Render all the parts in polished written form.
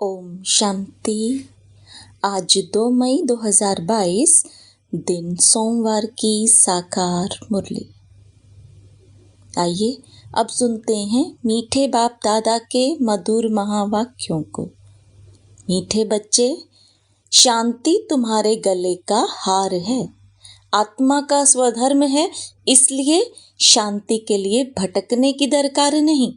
ओम शांति। आज 2 मई 2022 दिन सोमवार की साकार मुरली। आइए अब सुनते हैं मीठे बाप दादा के मधुर महावाक्यों को। मीठे बच्चे, शांति तुम्हारे गले का हार है। आत्मा का स्वधर्म है, इसलिए शांति के लिए भटकने की दरकार नहीं।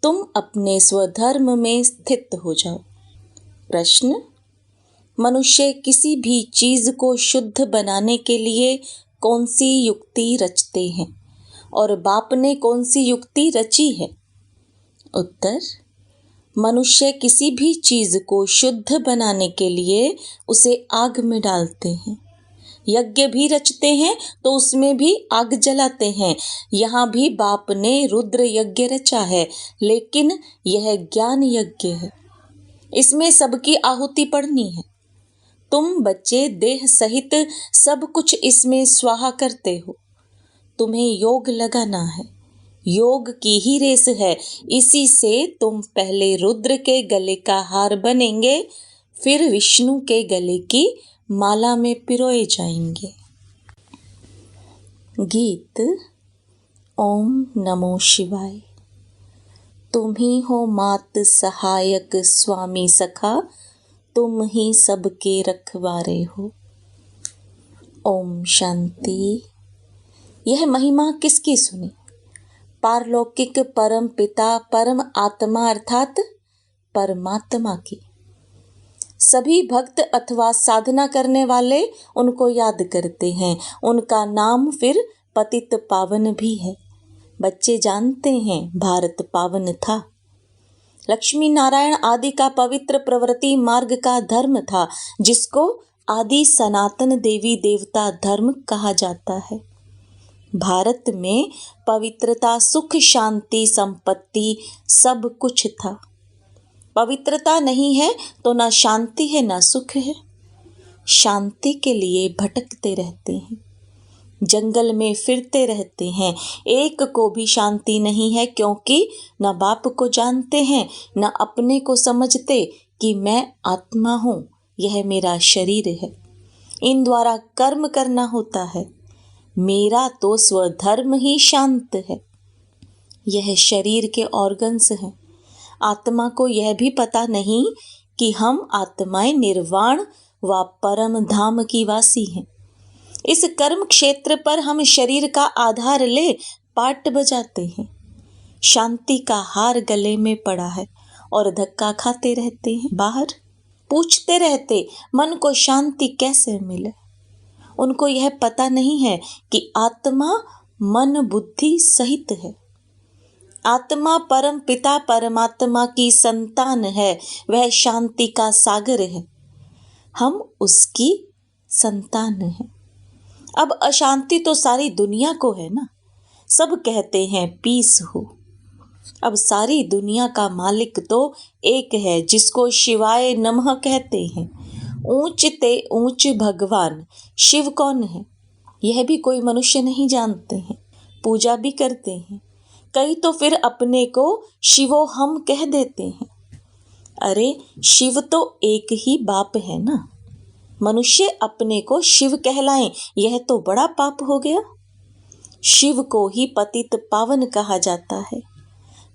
तुम अपने स्वधर्म में स्थित हो जाओ। प्रश्न: मनुष्य किसी भी चीज को शुद्ध बनाने के लिए कौन सी युक्ति रचते हैं और बाप ने कौन सी युक्ति रची है? उत्तर: मनुष्य किसी भी चीज को शुद्ध बनाने के लिए उसे आग में डालते हैं। यज्ञ भी रचते हैं तो उसमें भी आग जलाते हैं। यहाँ भी बाप ने रुद्र यज्ञ रचा है, लेकिन यह ज्ञान यज्ञ है। इसमें सबकी आहुति पड़नी है। तुम बच्चे देह सहित सब कुछ इसमें स्वाहा करते हो। तुम्हें योग लगाना है। योग की ही रेस है। इसी से तुम पहले रुद्र के गले का हार बनेंगे, फिर विष्णु के गले की माला में पिरोए जाएंगे। गीत। ओम नमो शिवाय। तुम ही हो मात सहायक स्वामी सखा, तुम ही सबके रखवारे हो। ओम शांति। यह महिमा किसकी सुनी? पारलौकिक परम पिता परम आत्मा अर्थात परमात्मा की। सभी भक्त अथवा साधना करने वाले उनको याद करते हैं। उनका नाम फिर पतित पावन भी है। बच्चे जानते हैं भारत पावन था। लक्ष्मी नारायण आदि का पवित्र प्रवृत्ति मार्ग का धर्म था, जिसको आदि सनातन देवी देवता धर्म कहा जाता है। भारत में पवित्रता, सुख, शांति, संपत्ति सब कुछ था। पवित्रता नहीं है तो ना शांति है ना सुख है। शांति के लिए भटकते रहते हैं, जंगल में फिरते रहते हैं। एक को भी शांति नहीं है, क्योंकि न बाप को जानते हैं, न अपने को समझते कि मैं आत्मा हूँ, यह मेरा शरीर है। इन द्वारा कर्म करना होता है। मेरा तो स्वधर्म ही शांत है। यह शरीर के ऑर्गन्स हैं। आत्मा को यह भी पता नहीं कि हम आत्माएं निर्वाण व परम धाम की वासी हैं। इस कर्म क्षेत्र पर हम शरीर का आधार ले पाट बजाते हैं। शांति का हार गले में पड़ा है और धक्का खाते रहते हैं। बाहर पूछते रहते मन को शांति कैसे मिले। उनको यह पता नहीं है कि आत्मा मन बुद्धि सहित है। आत्मा परम पिता परमात्मा की संतान है। वह शांति का सागर है। हम उसकी संतान हैं। अब अशांति तो सारी दुनिया को है ना। सब कहते हैं पीस हो। अब सारी दुनिया का मालिक तो एक है, जिसको शिवाय नमः कहते हैं। ऊंच ते ऊंच भगवान शिव कौन है, यह भी कोई मनुष्य नहीं जानते हैं। पूजा भी करते हैं। कई तो फिर अपने को शिवो हम कह देते हैं। अरे शिव तो एक ही बाप है ना। मनुष्य अपने को शिव कहलाएं, यह तो बड़ा पाप हो गया। शिव को ही पतित पावन कहा जाता है।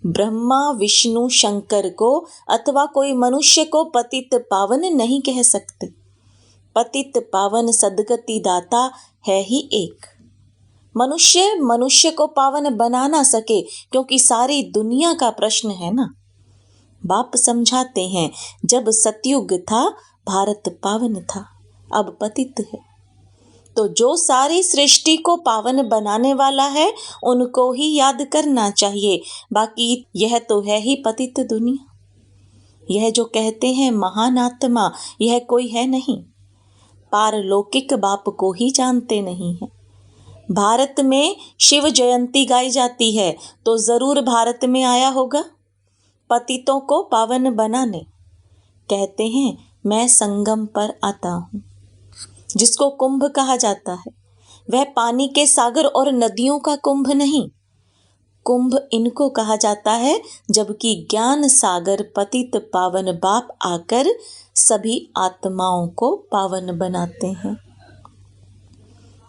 ब्रह्मा विष्णु शंकर को अथवा कोई मनुष्य को पतित पावन नहीं कह सकते। पतित पावन सद्गति दाता है ही एक। मनुष्य को पावन बना ना सके, क्योंकि सारी दुनिया का प्रश्न है ना। बाप समझाते हैं, जब सतयुग था भारत पावन था, अब पतित है। तो जो सारी सृष्टि को पावन बनाने वाला है, उनको ही याद करना चाहिए। बाकी यह तो है ही पतित दुनिया। यह जो कहते हैं महान आत्मा, यह कोई है नहीं। पारलौकिक बाप को ही जानते नहीं है। भारत में शिव जयंती गाई जाती है, तो जरूर भारत में आया होगा पतितों को पावन बनाने। कहते हैं मैं संगम पर आता हूँ। जिसको कुंभ कहा जाता है, वह पानी के सागर और नदियों का कुंभ नहीं। कुंभ इनको कहा जाता है, जबकि ज्ञान सागर पतित पावन बाप आकर सभी आत्माओं को पावन बनाते हैं।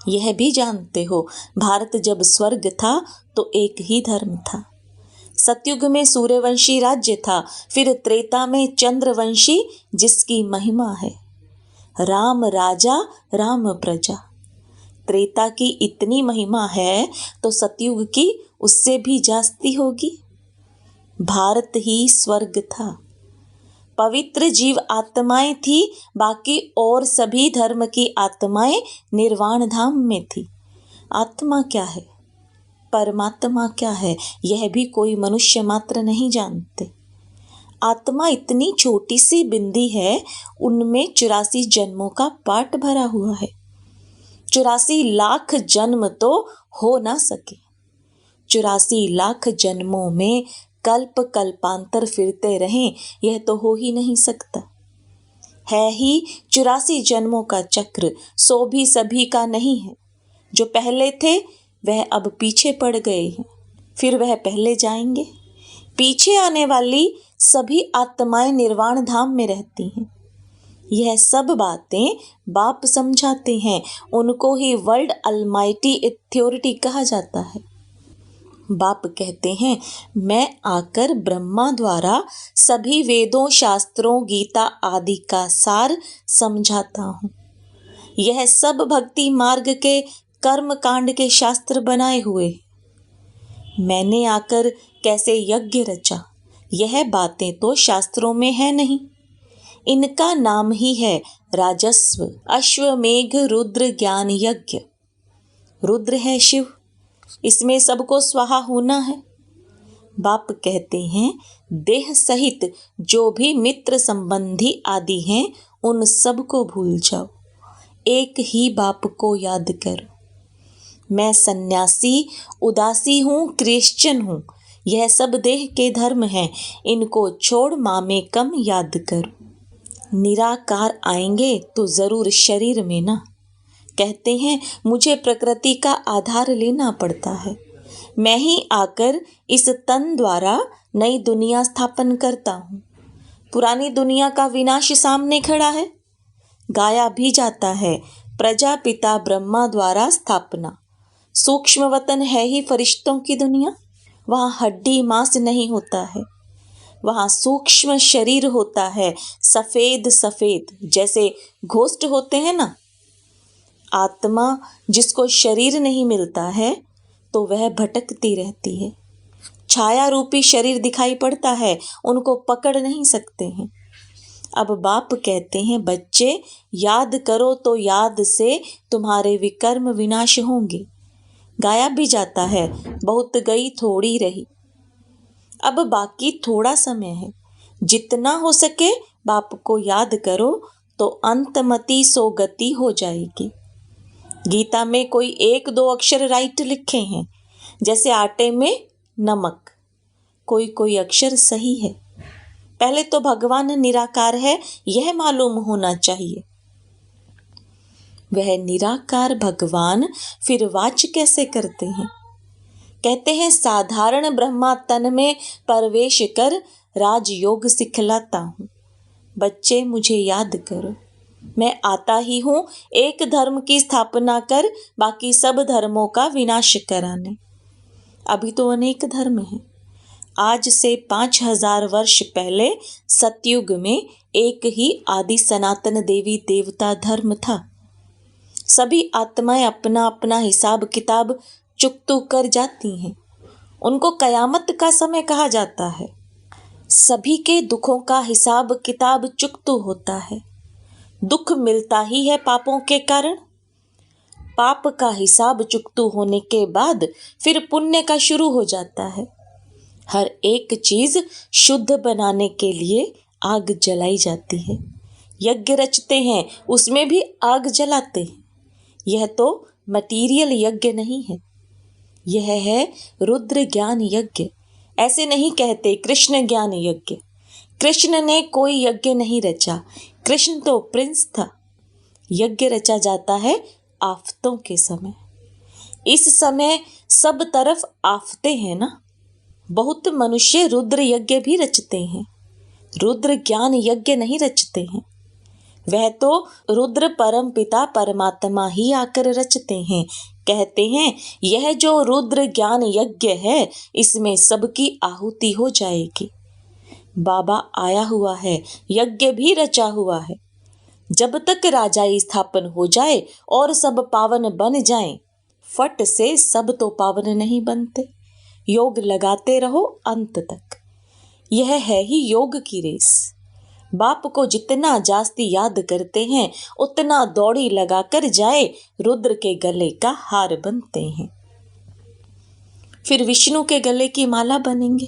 यह भी जानते हो, भारत जब स्वर्ग था तो एक ही धर्म था। सतयुग में सूर्यवंशी राज्य था, फिर त्रेता में चंद्रवंशी, जिसकी महिमा है राम राजा राम प्रजा। त्रेता की इतनी महिमा है तो सतयुग की उससे भी जास्ती होगी। भारत ही स्वर्ग था, पवित्र जीव आत्माएं थी, बाकी और सभी धर्म की आत्माएं निर्वाण धाम में थी। आत्मा क्या है, परमात्मा क्या है, यह भी कोई मनुष्य मात्र नहीं जानते। आत्मा इतनी छोटी सी बिंदी है, उनमें 84 जन्मों का पाठ भरा हुआ है। 84 लाख जन्म तो हो ना सके। 84 लाख जन्मों में कल्प कल्पांतर फिरते रहें, यह तो हो ही नहीं सकता। है ही 84 जन्मों का चक्र, सो भी सभी का नहीं है। जो पहले थे वह अब पीछे पड़ गए हैं, फिर वह पहले जाएंगे। पीछे आने वाली सभी आत्माएं निर्वाण धाम में रहती हैं। यह सब बातें बाप समझाते हैं, उनको ही वर्ल्ड अलमाइटी अथॉरिटी कहा जाता है। बाप कहते हैं, मैं आकर ब्रह्मा द्वारा सभी वेदों शास्त्रों गीता आदि का सार समझाता हूँ। यह सब भक्ति मार्ग के कर्म कांड के शास्त्र बनाए हुए। मैंने आकर कैसे यज्ञ रचा, यह बातें तो शास्त्रों में है नहीं। इनका नाम ही है राजस्व, अश्वमेघ रुद्र ज्ञान यज्ञ। रुद्र है शिव, इसमें सबको स्वाहा होना है। बाप कहते हैं, देह सहित जो भी मित्र संबंधी आदि हैं, उन सबको भूल जाओ, एक ही बाप को याद करो। मैं सन्यासी उदासी हूँ, क्रिश्चियन हूँ, यह सब देह के धर्म हैं, इनको छोड़ मामेकम याद करो। निराकार आएंगे तो जरूर शरीर में ना। कहते हैं, मुझे प्रकृति का आधार लेना पड़ता है, मैं ही आकर इस तन द्वारा नई दुनिया स्थापन करता हूँ। पुरानी दुनिया का विनाश सामने खड़ा है, गाया भी जाता है, प्रजापिता ब्रह्मा द्वारा स्थापना। सूक्ष्म वतन है ही फरिश्तों की दुनिया, वहाँ हड्डी मांस नहीं होता है, वहाँ सूक्ष्म शरीर होता है, सफेद सफेद जैसे घोस्ट होते हैं ना। आत्मा जिसको शरीर नहीं मिलता है तो वह भटकती रहती है। छाया रूपी शरीर दिखाई पड़ता है, उनको पकड़ नहीं सकते हैं। अब बाप कहते हैं, बच्चे याद करो तो याद से तुम्हारे विकर्म विनाश होंगे। गाया भी जाता है, बहुत गई थोड़ी रही। अब बाकी थोड़ा समय है, जितना हो सके बाप को याद करो तो अंतमति सो गति हो जाएगी। गीता में कोई 1-2 अक्षर राइट लिखे हैं, जैसे आटे में नमक, कोई कोई अक्षर सही है। पहले तो भगवान निराकार है, यह मालूम होना चाहिए। वह निराकार भगवान फिर वाच कैसे करते हैं? कहते हैं, साधारण ब्रह्मा तन में प्रवेश कर राजयोग सिखलाता हूँ। बच्चे मुझे याद करो, मैं आता ही हूँ एक धर्म की स्थापना कर बाकी सब धर्मों का विनाश कराने। अभी तो अनेक धर्म हैं। आज से 5000 वर्ष पहले सतयुग में एक ही आदि सनातन देवी देवता धर्म था। सभी आत्माएं अपना अपना हिसाब किताब चुकतू कर जाती हैं। उनको कयामत का समय कहा जाता है। सभी के दुखों का हिसाब किताब चुकतू होता है। दुख मिलता ही है पापों के कारण। पाप का हिसाब चुकतू होने के बाद फिर पुण्य का शुरू हो जाता है। हर एक चीज शुद्ध बनाने के लिए आग जलाई जाती है। यज्ञ रचते हैं, उसमें भी आग जलाते हैं। यह तो मटीरियल यज्ञ नहीं है, यह है रुद्र ज्ञान यज्ञ। ऐसे नहीं कहते कृष्ण ज्ञान यज्ञ। कृष्ण ने कोई यज्ञ नहीं रचा, कृष्ण तो प्रिंस था। यज्ञ रचा जाता है आफतों के समय। इस समय सब तरफ आफतें हैं ना, बहुत मनुष्य रुद्र यज्ञ भी रचते हैं, रुद्र ज्ञान यज्ञ नहीं रचते हैं। वह तो रुद्र परम पिता परमात्मा ही आकर रचते हैं। कहते हैं यह जो रुद्र ज्ञान यज्ञ है इसमें सबकी आहुति हो जाएगी। बाबा आया हुआ है, यज्ञ भी रचा हुआ है। जब तक राजाई स्थापन हो जाए और सब पावन बन जाएं, फट से सब तो पावन नहीं बनते। योग लगाते रहो अंत तक। यह है ही योग की रेस। बाप को जितना जास्ती याद करते हैं उतना दौड़ी लगाकर जाए रुद्र के गले का हार बनते हैं। फिर विष्णु के गले की माला बनेंगे।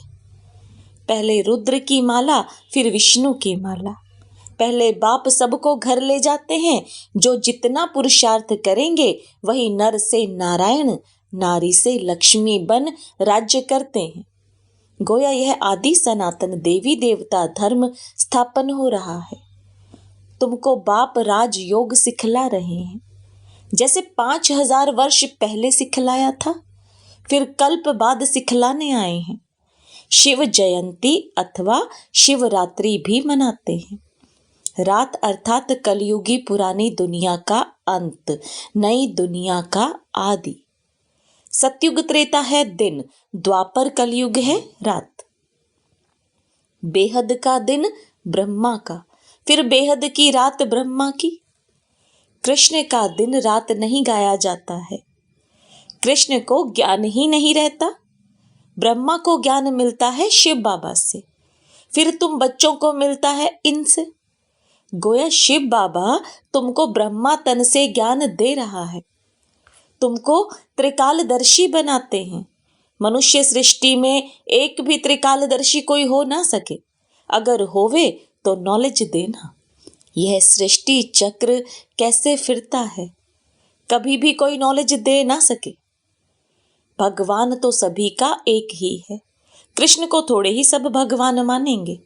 पहले रुद्र की माला, फिर विष्णु की माला। पहले बाप सबको घर ले जाते हैं। जो जितना पुरुषार्थ करेंगे वही नर से नारायण, नारी से लक्ष्मी बन राज्य करते हैं। गोया यह आदि सनातन देवी देवता धर्म स्थापन हो रहा है। तुमको बाप राज योग सिखला रहे हैं, जैसे 5000 वर्ष पहले सिखलाया था, फिर कल्प बाद सिखलाने आए हैं। शिव जयंती अथवा शिवरात्रि भी मनाते हैं। रात अर्थात कलयुगी पुरानी दुनिया का अंत, नई दुनिया का आदि। सतयुग त्रेता है दिन, द्वापर कलयुग है रात। बेहद का दिन ब्रह्मा का, फिर बेहद की रात ब्रह्मा की। कृष्ण का दिन रात नहीं गाया जाता है। कृष्ण को ज्ञान ही नहीं रहता। ब्रह्मा को ज्ञान मिलता है शिव बाबा से, फिर तुम बच्चों को मिलता है इनसे। गोया शिव बाबा तुमको ब्रह्मा तन से ज्ञान दे रहा है, तुमको त्रिकालदर्शी बनाते हैं। मनुष्य सृष्टि में एक भी त्रिकालदर्शी कोई हो ना सके। अगर होवे तो नॉलेज देना। यह सृष्टि चक्र कैसे फिरता है, कभी भी कोई नॉलेज दे ना सके। भगवान तो सभी का एक ही है। कृष्ण को थोड़े ही सब भगवान मानेंगे।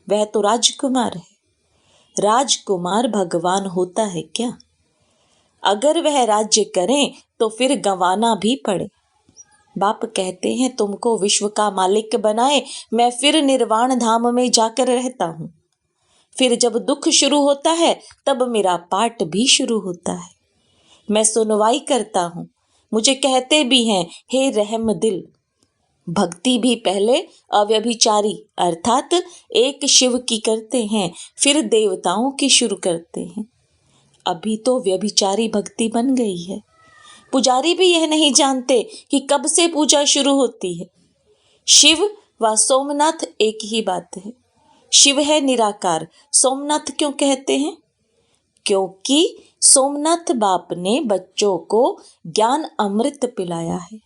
वह तो राजकुमार है। राजकुमार भगवान होता है क्या? अगर वह राज्य करें तो फिर गंवाना भी पड़े। बाप कहते हैं तुमको विश्व का मालिक बनाए, मैं फिर निर्वाण धाम में जाकर रहता हूँ। फिर जब दुख शुरू होता है तब मेरा पाठ भी शुरू होता है। मैं सुनवाई करता हूँ। मुझे कहते भी हैं हे रहम दिल। भक्ति भी पहले अव्यभिचारी अर्थात एक शिव की करते हैं, फिर देवताओं की शुरू करते हैं। अभी तो व्यभिचारी भक्ति बन गई है। पुजारी भी यह नहीं जानते कि कब से पूजा शुरू होती है। शिव व सोमनाथ एक ही बात है। शिव है निराकार। सोमनाथ क्यों कहते हैं? क्योंकि सोमनाथ बाप ने बच्चों को ज्ञान अमृत पिलाया है।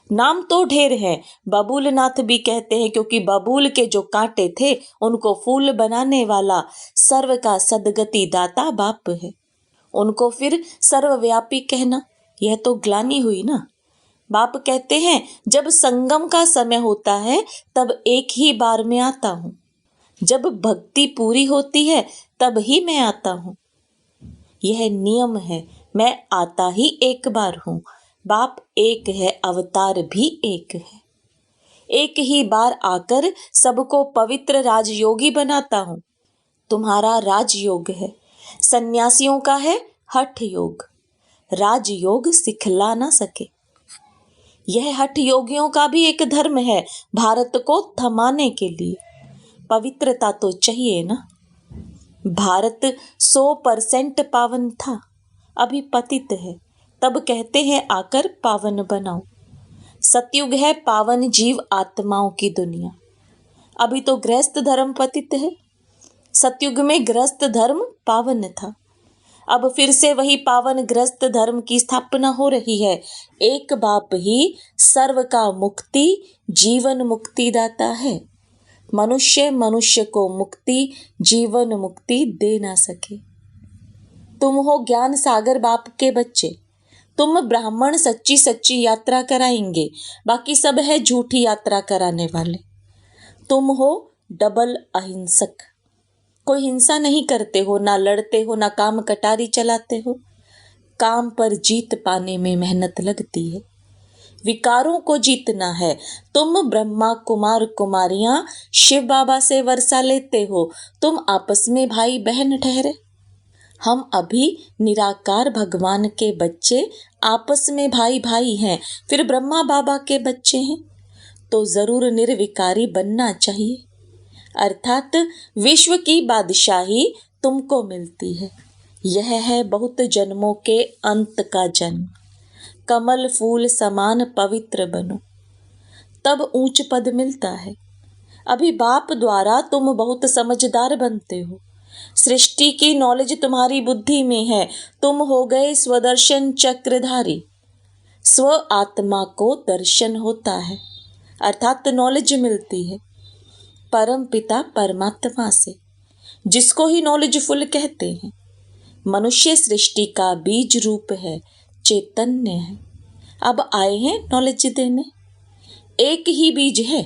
नाम तो ढेर है। बबूल नाथ भी कहते हैं क्योंकि बबूल के जो कांटे थे उनको फूल बनाने वाला सर्व का सदगति दाता बाप है। उनको फिर सर्वव्यापी कहना यह तो ग्लानि हुई ना। बाप कहते हैं जब संगम का समय होता है तब एक ही बार में आता हूँ। जब भक्ति पूरी होती है तब ही मैं आता हूँ। यह नियम है। मैं आता ही एक बार हूँ। बाप एक है, अवतार भी एक है। एक ही बार आकर सबको पवित्र राजयोगी बनाता हूँ। तुम्हारा राजयोग है, सन्यासियों का है हठ योग। राजयोग सिखला ना सके। यह हठ योगियों का भी एक धर्म है, भारत को थमाने के लिए। पवित्रता तो चाहिए ना। भारत 100% पावन था, अभी पतित है। तब कहते हैं आकर पावन बनाओ। सतयुग है पावन जीव आत्माओं की दुनिया। अभी तो गृहस्थ धर्म पतित है। सतयुग में गृहस्थ धर्म पावन था। अब फिर से वही पावन गृहस्थ धर्म की स्थापना हो रही है। एक बाप ही सर्व का मुक्ति जीवन मुक्ति दाता है। मनुष्य मनुष्य को मुक्ति जीवन मुक्ति दे ना सके। तुम हो ज्ञान सागर बाप के बच्चे। तुम ब्राह्मण सच्ची सच्ची यात्रा कराएंगे, बाकी सब है झूठी यात्रा कराने वाले। तुम हो डबल अहिंसक। कोई हिंसा नहीं करते हो, ना लड़ते हो, ना काम कटारी चलाते हो। काम पर जीत पाने में मेहनत लगती है। विकारों को जीतना है। तुम ब्रह्मा कुमार कुमारियां शिव बाबा से वर्षा लेते हो, तुम आपस में भाई बहन ठहरे। हम अभी निराकार भगवान के बच्चे आपस में भाई भाई हैं, फिर ब्रह्मा बाबा के बच्चे हैं, तो जरूर निर्विकारी बनना चाहिए। अर्थात विश्व की बादशाही तुमको मिलती है। यह है बहुत जन्मों के अंत का जन्म। कमल फूल समान पवित्र बनो, तब ऊंच पद मिलता है। अभी बाप द्वारा तुम बहुत समझदार बनते हो। सृष्टि की नॉलेज तुम्हारी बुद्धि में है। तुम हो गए स्वदर्शन चक्रधारी। स्व आत्मा को दर्शन होता है, अर्थात नॉलेज मिलती है परम पिता परमात्मा से, जिसको ही नॉलेजफुल कहते हैं। मनुष्य सृष्टि का बीज रूप है, चैतन्य है। अब आए हैं नॉलेज देने। एक ही बीज है,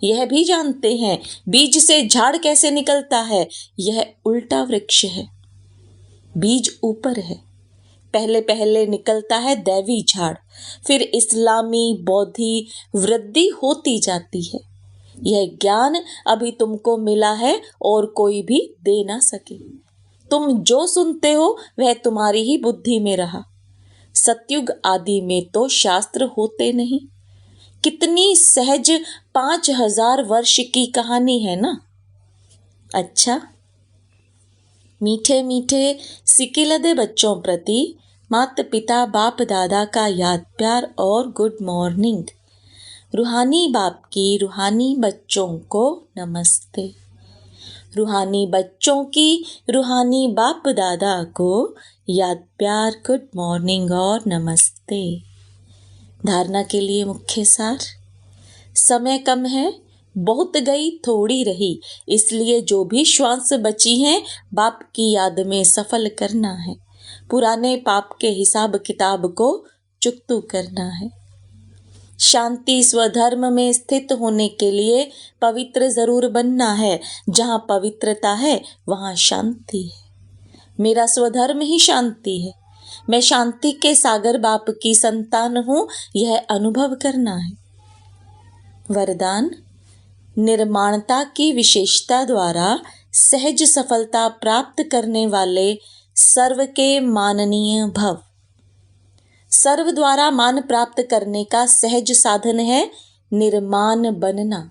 यह भी जानते हैं। बीज से झाड़ कैसे निकलता है, यह उल्टा वृक्ष है। बीज ऊपर है, पहले पहले निकलता है दैवी झाड़, फिर इस्लामी बौद्धि वृद्धि होती जाती है। यह ज्ञान अभी तुमको मिला है और कोई भी दे ना सके। तुम जो सुनते हो वह तुम्हारी ही बुद्धि में रहा। सतयुग आदि में तो शास्त्र होते नहीं। कितनी सहज 5000 वर्ष की कहानी है ना। अच्छा, मीठे मीठे सिकिलदे बच्चों प्रति माता पिता बाप दादा का याद प्यार और गुड मॉर्निंग। रूहानी बाप की रूहानी बच्चों को नमस्ते। रूहानी बच्चों की रूहानी बाप दादा को याद प्यार गुड मॉर्निंग और नमस्ते। धारणा के लिए मुख्य सार। समय कम है, बहुत गई थोड़ी रही, इसलिए जो भी श्वास बची हैं बाप की याद में सफल करना है। पुराने पाप के हिसाब किताब को चुकतू करना है। शांति स्वधर्म में स्थित होने के लिए पवित्र जरूर बनना है। जहाँ पवित्रता है वहाँ शांति है। मेरा स्वधर्म ही शांति है। मैं शांति के सागर बाप की संतान हूँ, यह अनुभव करना है। वरदान। निर्माणता की विशेषता द्वारा सहज सफलता प्राप्त करने वाले सर्व के माननीय भव। सर्व द्वारा मान प्राप्त करने का सहज साधन है निर्माण बनना।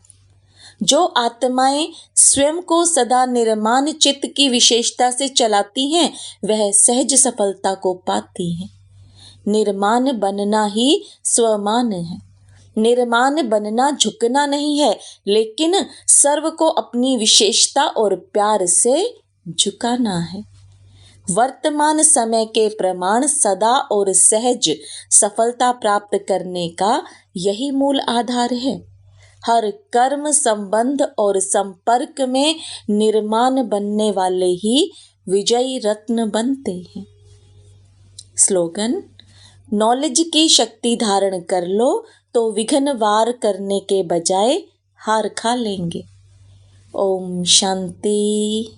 जो आत्माएं स्वयं को सदा निर्माण चित्त की विशेषता से चलाती हैं वह सहज सफलता को पाती हैं। निर्माण बनना ही स्वमान है। निर्माण बनना झुकना नहीं है, लेकिन सर्व को अपनी विशेषता और प्यार से झुकाना है। वर्तमान समय के प्रमाण सदा और सहज सफलता प्राप्त करने का यही मूल आधार है। हर कर्म संबंध और संपर्क में निर्माण बनने वाले ही विजयी रत्न बनते हैं। स्लोगन। नॉलेज की शक्ति धारण कर लो तो विघ्न वार करने के बजाय हार खा लेंगे। ओम शांति।